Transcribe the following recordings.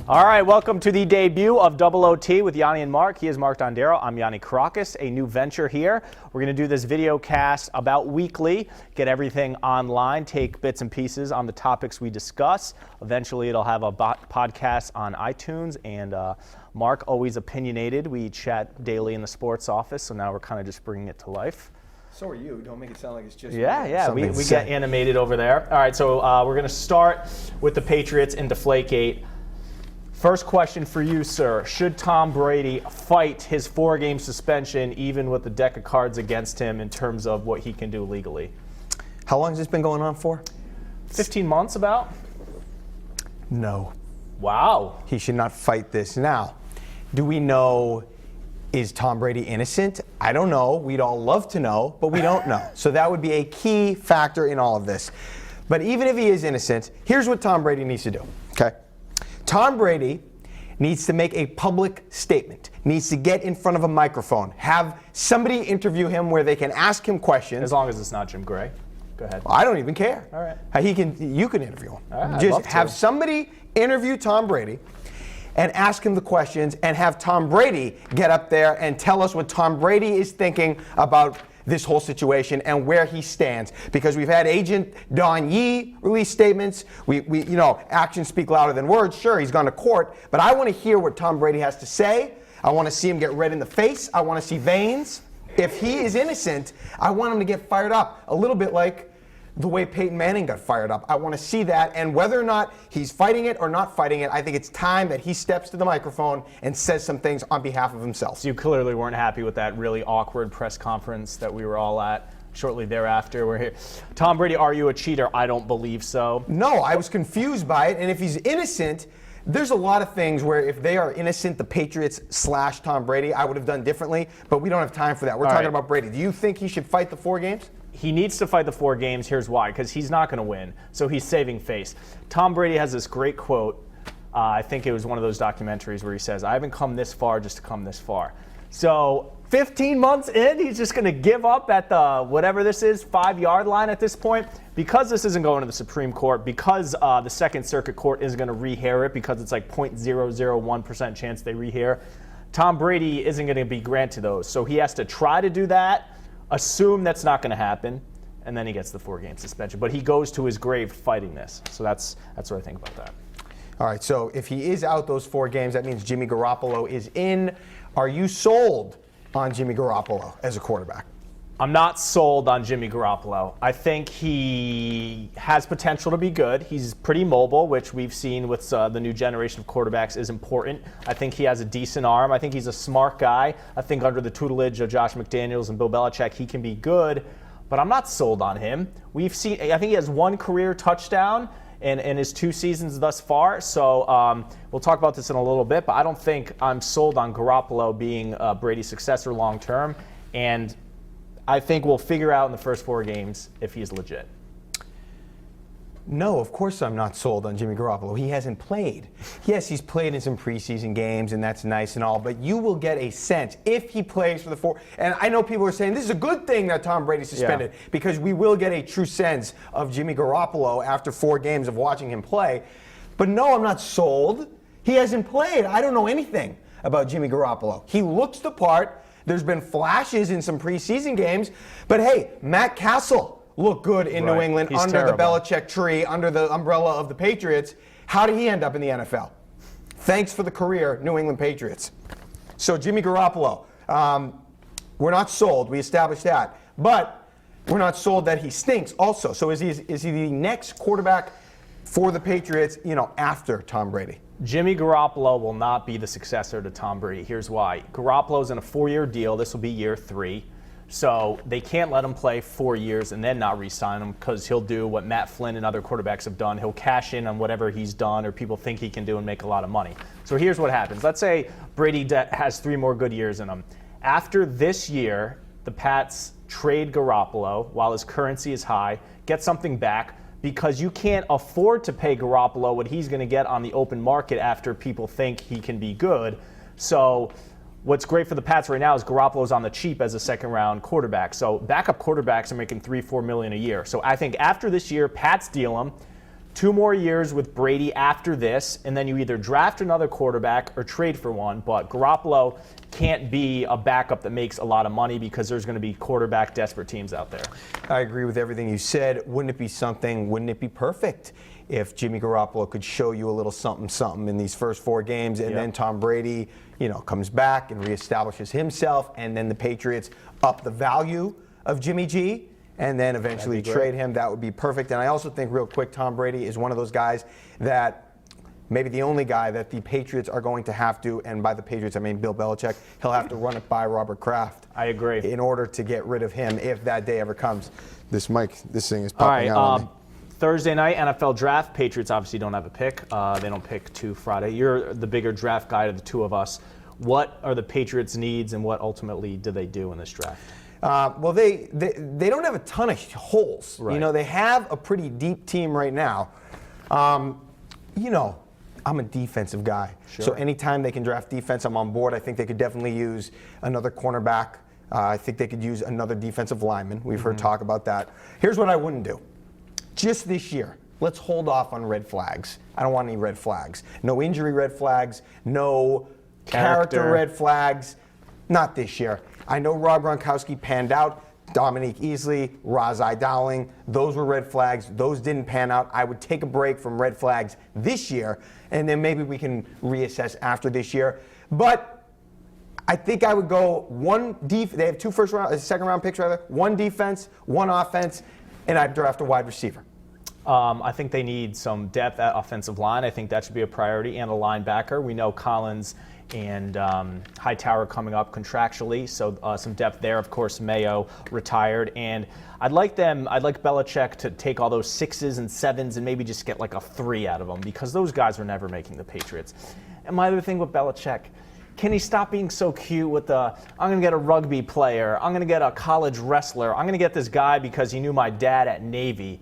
All right, welcome to the debut of Double OT with Yianni and Mark. He is Mark Dondero. I'm Yianni Caracas, a new venture here. We're going to do this video cast about weekly, get everything online, take bits and pieces on the topics we discuss. Eventually, it'll have a podcast on iTunes, and Mark, always opinionated. We chat daily in the sports office, so now we're kind of just bringing it to life. So are you. Don't make it sound like it's just Yeah, we get animated over there. All right, so we're going to start with the Patriots in Deflategate. First question for you, sir. Should Tom Brady fight his 4-game suspension even with the deck of cards against him in terms of what he can do legally? How long has this been going on for? 15 months about? No. Wow. He should not fight this. Now, do we know, is Tom Brady innocent? I don't know. We'd all love to know, but we don't know. So that would be a key factor in all of this. But even if he is innocent, here's what Tom Brady needs to do, okay? Tom Brady needs to make a public statement, needs to get in front of a microphone, have somebody interview him where they can ask him questions. As long as it's not Jim Gray. Go ahead. I don't even care. All right. You can interview him. All right, Just have somebody interview Tom Brady and ask him the questions and have Tom Brady get up there and tell us what Tom Brady is thinking about this whole situation and where he stands. Because we've had Agent Don Yee release statements. Actions speak louder than words. Sure, he's gone to court, but I want to hear what Tom Brady has to say. I want to see him get red in the face. I want to see veins. If he is innocent, I want him to get fired up, a little bit like the way Peyton Manning got fired up. I want to see that, and whether or not he's fighting it or not fighting it, I think it's time that he steps to the microphone and says some things on behalf of himself. So you clearly weren't happy with that really awkward press conference that we were all at shortly thereafter. We're here. Tom Brady, are you a cheater? I don't believe so. No, I was confused by it, and if he's innocent, there's a lot of things where if they are innocent, the Patriots / Tom Brady, I would have done differently, but we don't have time for that. We're talking about Brady. Do you think he should fight the 4 games? He needs to fight the 4 games. Here's why. Because he's not going to win. So he's saving face. Tom Brady has this great quote. I think it was one of those documentaries where he says, I haven't come this far just to come this far. So 15 months in, he's just going to give up at the, whatever this is, 5-yard line at this point. Because this isn't going to the Supreme Court, because the Second Circuit Court isn't going to rehear it, because it's like 0.001% chance they rehear, Tom Brady isn't going to be granted those. So he has to try to do that. Assume that's not going to happen, and then he gets the 4-game suspension. But he goes to his grave fighting this. So that's what I think about that. All right, so if he is out those 4 games, that means Jimmy Garoppolo is in. Are you sold on Jimmy Garoppolo as a quarterback? I'm not sold on Jimmy Garoppolo. I think he has potential to be good. He's pretty mobile, which we've seen with the new generation of quarterbacks is important. I think he has a decent arm. I think he's a smart guy. I think under the tutelage of Josh McDaniels and Bill Belichick, he can be good, but I'm not sold on him. We've seen, I think he has 1 career touchdown in his 2 seasons thus far. So we'll talk about this in a little bit, but I don't think I'm sold on Garoppolo being Brady's successor long term. And I think we'll figure out in the first 4 games if he's legit. No, of course I'm not sold on Jimmy Garoppolo. He hasn't played. Yes, he's played in some preseason games, and that's nice and all, but you will get a sense if he plays for the 4. And I know people are saying this is a good thing that Tom Brady's suspended because we will get a true sense of Jimmy Garoppolo after 4 games of watching him play. But no, I'm not sold. He hasn't played. I don't know anything about Jimmy Garoppolo. He looks the part. There's been flashes in some preseason games, but hey, Matt Castle looked good in New England under the Belichick tree, under the umbrella of the Patriots. How did he end up in the NFL? Thanks for the career, New England Patriots. So Jimmy Garoppolo, we're not sold. We established that, but we're not sold that he stinks also. So is he the next quarterback for the Patriots, after Tom Brady? Jimmy Garoppolo will not be the successor to Tom Brady. Here's why. Garoppolo's in a 4-year deal. This will be year 3. So they can't let him play 4 years and then not re-sign him because he'll do what Matt Flynn and other quarterbacks have done. He'll cash in on whatever he's done or people think he can do and make a lot of money. So here's what happens. Let's say Brady has 3 more good years in him. After this year, the Pats trade Garoppolo while his currency is high, get something back, because you can't afford to pay Garoppolo what he's going to get on the open market after people think he can be good. So what's great for the Pats right now is Garoppolo's on the cheap as a second-round quarterback. So backup quarterbacks are making $3-4 million a year. So I think after this year, Pats deal him. 2 more years with Brady after this, and then you either draft another quarterback or trade for one. But Garoppolo can't be a backup that makes a lot of money because there's going to be quarterback desperate teams out there. I agree with everything you said. Wouldn't it be perfect if Jimmy Garoppolo could show you a little something in these first 4 games, and then Tom Brady, comes back and reestablishes himself, and then the Patriots up the value of Jimmy G, and then eventually trade him? That would be perfect. And I also think, real quick, Tom Brady is one of those guys that maybe the only guy that the Patriots are going to have to, and by the Patriots I mean Bill Belichick, he'll have to run it by Robert Kraft. I agree. In order to get rid of him if that day ever comes. This thing is popping out on me. Thursday night, NFL draft. Patriots obviously don't have a pick. They don't pick to Friday. You're the bigger draft guy of the two of us. What are the Patriots' needs, and what ultimately do they do in this draft? Well, they don't have a ton of holes. Right. They have a pretty deep team right now. I'm a defensive guy. Sure. So anytime they can draft defense, I'm on board. I think they could definitely use another cornerback. I think they could use another defensive lineman. We've heard talk about that. Here's what I wouldn't do. Just this year, let's hold off on red flags. I don't want any red flags. No injury red flags, no character red flags. Not this year. I know Rob Gronkowski panned out. Dominique Easley, Razai Dowling, those were red flags. Those didn't pan out. I would take a break from red flags this year, and then maybe we can reassess after this year. But I think I would go they have 2 second round picks rather, 1 defense, 1 offense, and I'd draft a wide receiver. I think they need some depth at offensive line. I think that should be a priority, and a linebacker. We know Collins and Hightower coming up contractually, so some depth there. Of course, Mayo retired, and I'd like Belichick to take all those 6s and 7s and maybe just get like a 3 out of them, because those guys were never making the Patriots. And my other thing with Belichick, can he stop being so cute with I'm going to get a rugby player, I'm going to get a college wrestler, I'm going to get this guy because he knew my dad at Navy.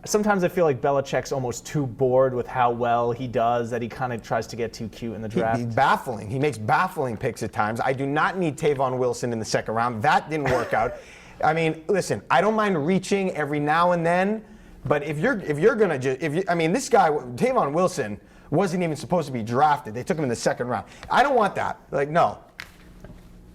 Sometimes I feel like Belichick's almost too bored with how well he does, that he kind of tries to get too cute in the draft. He's baffling. He makes baffling picks at times. I do not need Tavon Wilson in the second round. That didn't work out. I mean, listen, I don't mind reaching every now and then, but if you're gonna this guy Tavon Wilson wasn't even supposed to be drafted. They took him in the second round. I don't want that. No.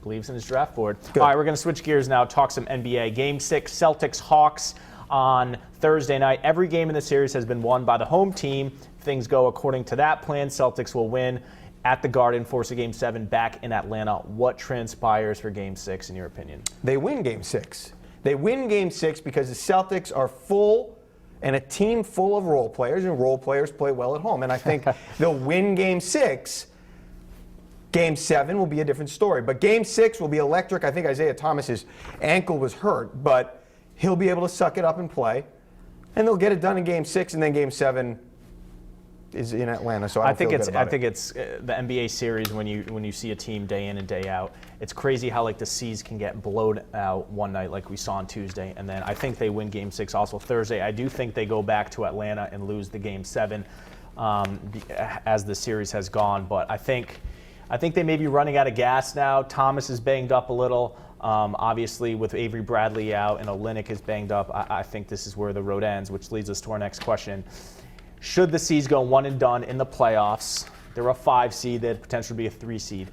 Believes in his draft board. Good. All right, we're going to switch gears now, talk some NBA. Game 6, Celtics-Hawks on Thursday night. Every game in the series has been won by the home team. If things go according to that plan, Celtics will win at the Garden, force a Game 7 back in Atlanta. What transpires for Game 6, in your opinion? They win Game 6. They win Game 6 because the Celtics are full and a team full of role players, and role players play well at home. And I think they'll win Game 6. Game 7 will be a different story. But Game 6 will be electric. I think Isaiah Thomas's ankle was hurt, but he'll be able to suck it up and play. And they'll get it done in Game 6, and then Game 7 is in Atlanta. So I think it's the NBA series, when you see a team day in and day out. It's crazy how the C's can get blown out one night like we saw on Tuesday, and then I think they win Game 6 also Thursday. I do think they go back to Atlanta and lose the Game 7 as the series has gone. But I think they may be running out of gas now. Thomas is banged up a little. Obviously, with Avery Bradley out and Olynyk is banged up, I think this is where the road ends, which leads us to our next question. Should the C's go one and done in the playoffs? They're a 5 seed, they had potential to be a 3 seed.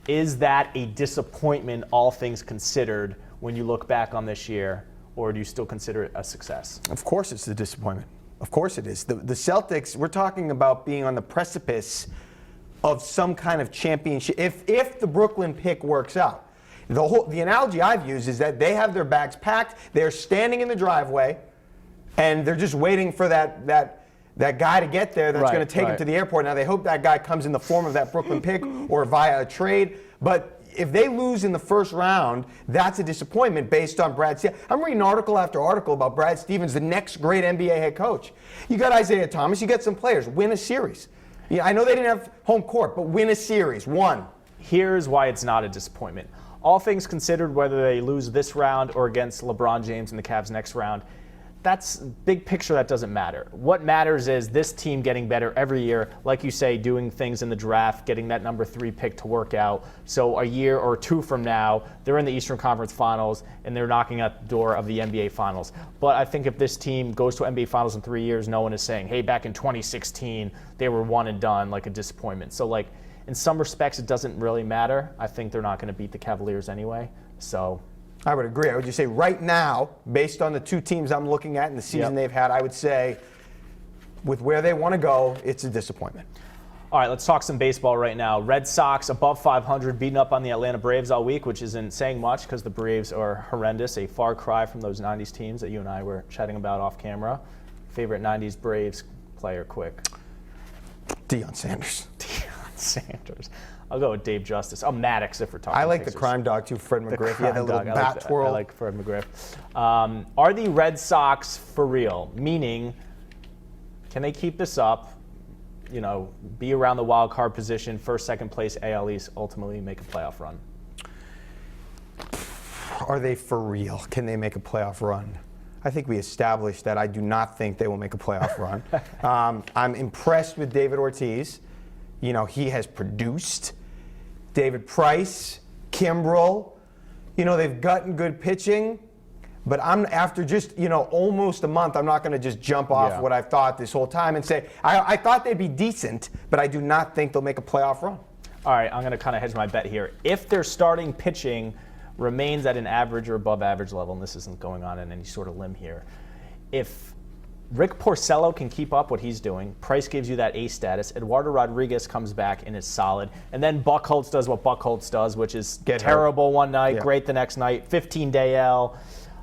Is that a disappointment, all things considered, when you look back on this year, or do you still consider it a success? Of course it's a disappointment. Of course it is. The Celtics, we're talking about being on the precipice of some kind of championship. If the Brooklyn pick works out. The analogy I've used is that they have their bags packed, they're standing in the driveway, and they're just waiting for that guy to get there that's going to take them to the airport. Now, they hope that guy comes in the form of that Brooklyn pick or via a trade. But if they lose in the first round, that's a disappointment based on Brad Stevens. I'm reading article after article about Brad Stevens, the next great NBA head coach. You got Isaiah Thomas, you got some players. Win a series. Yeah, I know they didn't have home court, but win a series. One. Here's why it's not a disappointment. All things considered, whether they lose this round or against LeBron James in the Cavs next round, that's big picture. That doesn't matter. What matters is this team getting better every year. Like you say, doing things in the draft, getting that number 3 pick to work out. So a year or 2 from now, they're in the Eastern Conference Finals and they're knocking at the door of the NBA Finals. But I think if this team goes to NBA Finals in 3 years, no one is saying, hey, back in 2016, they were one and done, like a disappointment. So like in some respects, it doesn't really matter. I think they're not going to beat the Cavaliers anyway. So I would agree. I would just say right now, based on the 2 teams I'm looking at and the season they've had, I would say with where they want to go, it's a disappointment. All right, let's talk some baseball right now. Red Sox above 500, beating up on the Atlanta Braves all week, which isn't saying much because the Braves are horrendous, a far cry from those 90s teams that you and I were chatting about off camera. Favorite 90s Braves player, quick. Deion Sanders. Deion Sanders. I'll go with Dave Justice. Oh, Maddox if we're talking I like Sixers. the crime dog too, Fred McGriff. Yeah, the little Dog. bat twirl. I like Fred McGriff. Are the Red Sox for real? Meaning, can they keep this up? You know, be around the wild card position, first, second place, AL East, ultimately make a playoff run. Are they for real? Can they make a playoff run? I think we established that I do not think they will make a playoff run. I'm impressed with David Ortiz. You know, he has produced. David Price, Kimbrel, you know, they've gotten good pitching. But I'm after just, you know, almost a month, I'm not going to just jump off what I've thought this whole time and say, I thought they'd be decent, but I do not think they'll make a playoff run. All right, I'm going to kind of hedge my bet here. If their starting pitching remains at an average or above average level, and this isn't going on in any sort of limb here, if Rick Porcello can keep up what he's doing, Price gives you that A status, Eduardo Rodriguez comes back and is solid, and then Buchholz does what Buchholz does, which is terrible one night, great the next night, 15-day L.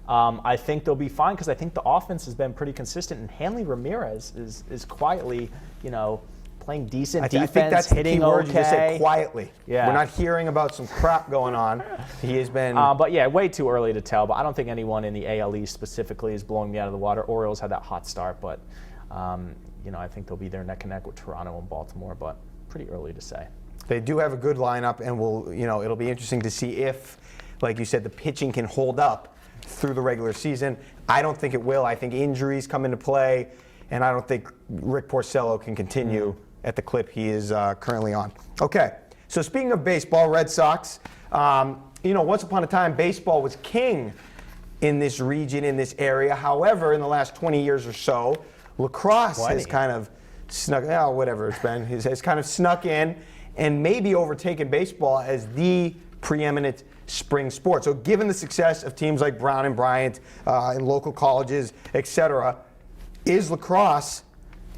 I think they'll be fine because I think the offense has been pretty consistent, and Hanley Ramirez is quietly, you know, playing decent defense, I think that's hitting the key word. okay. You just said quietly. Yeah. We're not hearing about some crap going on. He has been. But yeah, way too early to tell. But I don't think anyone in the AL East specifically is blowing me out of the water. Orioles had that hot start, but you know, I think they'll be there neck and neck with Toronto and Baltimore. But pretty early to say. They do have a good lineup, and it'll be interesting to see if, like you said, the pitching can hold up through the regular season. I don't think it will. I think injuries come into play, and I don't think Rick Porcello can continue at the clip he is currently on. Okay, so speaking of baseball, Red Sox, you know, once upon a time, baseball was king in this region, in this area. However, in the last 20 years or so, lacrosse has kind of snuck, whatever it's been, has kind of snuck in and maybe overtaken baseball as the preeminent spring sport. So given the success of teams like Brown and Bryant in local colleges, etc., is lacrosse,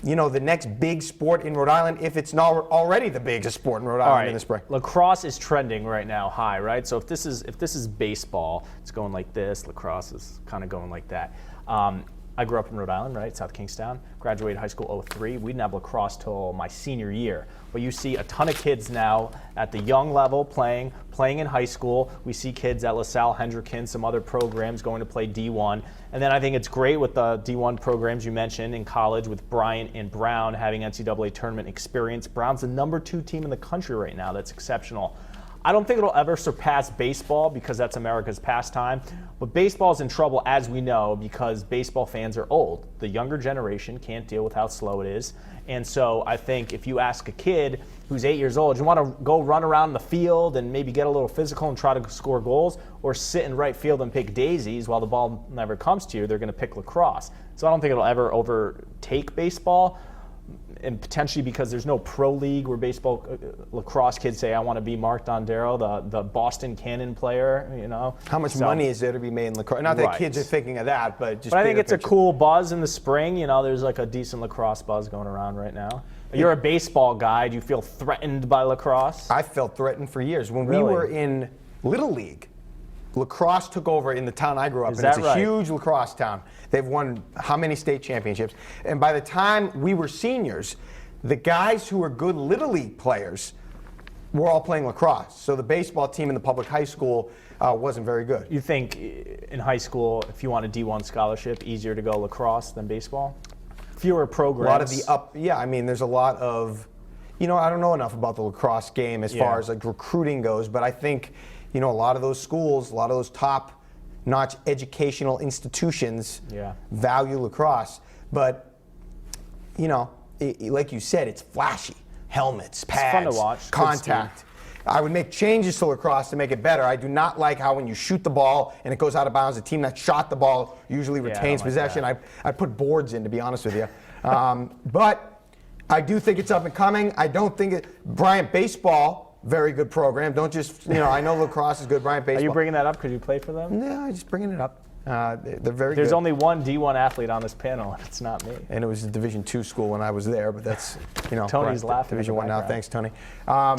you know, the next big sport in Rhode Island, if it's not already the biggest sport in Rhode Island in the spring? Lacrosse is trending right now high, right? So if this is baseball, it's going like this. Lacrosse is kind of going like that. I grew up in Rhode Island, right, South Kingstown. Graduated high school '03. We didn't have lacrosse till my senior year. But you see a ton of kids now at the young level playing in high school. We see kids at LaSalle, Hendricken, some other programs going to play D1. And then I think it's great with the D1 programs you mentioned in college with Bryant and Brown having NCAA tournament experience. Brown's the number 2 team in the country right now. That's exceptional. I don't think it'll ever surpass baseball because that's America's pastime. But baseball's in trouble, as we know, because baseball fans are old. The younger generation can't deal with how slow it is. And so I think if you ask a kid who's 8 years old, you want to go run around the field and maybe get a little physical and try to score goals, or sit in right field and pick daisies while the ball never comes to you, they're going to pick lacrosse. So I don't think it'll ever overtake baseball. And potentially because there's no pro league where baseball lacrosse kids say, I want to be Mark Dondero, the Boston Cannon player, you know. How much money is there to be made in lacrosse? Not that kids are thinking of that, but just. But I think it's a cool buzz in the spring. You know, there's like a decent lacrosse buzz going around right now. You're a baseball guy. Do you feel threatened by lacrosse? I felt threatened for years. When we were in Little League, lacrosse took over in the town I grew up in. It's a huge lacrosse town. They've won how many state championships? And by the time we were seniors, the guys who were good Little League players were all playing lacrosse. So the baseball team in the public high school wasn't very good. You think in high school, if you want a D1 scholarship, easier to go lacrosse than baseball? Fewer programs. A lot of I mean, there's a lot of, you know, I don't know enough about the lacrosse game as far as like recruiting goes, but I think, you know, a lot of those schools, a lot of those top top-notch educational institutions Yeah. value lacrosse. But, you know, like you said, it's flashy. Helmets, pads, fun to watch. Good contact. I would make changes to lacrosse to make it better. I do not like how when you shoot the ball and it goes out of bounds, the team that shot the ball usually I don't retains like possession. that. I put boards in, to be honest with you. But I do think it's up and coming. I don't think Bryant Baseball, very good program. Don't just, I know lacrosse is good. Bryant Baseball. Are you bringing that up because you played for them? No, I'm just bringing it up. They're very There's good. only one D1 athlete on this panel, and it's not me. And it was a Division II school when I was there, but that's, Tony's laughing in Division the I now. background. Thanks, Tony.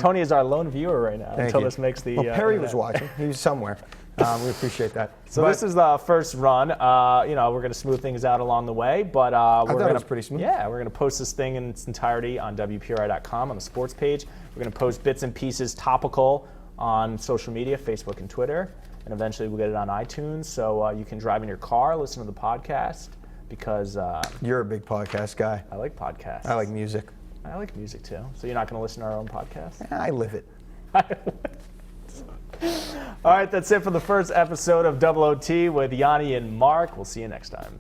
Tony is our lone viewer right now Thank until you. this makes the. Well, Perry was internet. watching. He was somewhere. We appreciate that. So But this is the first run. We're going to smooth things out along the way, but we're thought going it was pretty smooth. Yeah, we're going to post this thing in its entirety on WPRI.com on the sports page. We're going to post bits and pieces topical on social media, Facebook and Twitter, and eventually we'll get it on iTunes, so you can drive in your car, listen to the podcast, because You're a big podcast guy. I like podcasts. I like music. I like music too. So you're not going to listen to our own podcast? I live it. All right, that's it for the first episode of Double OT with Yianni and Mark. We'll see you next time.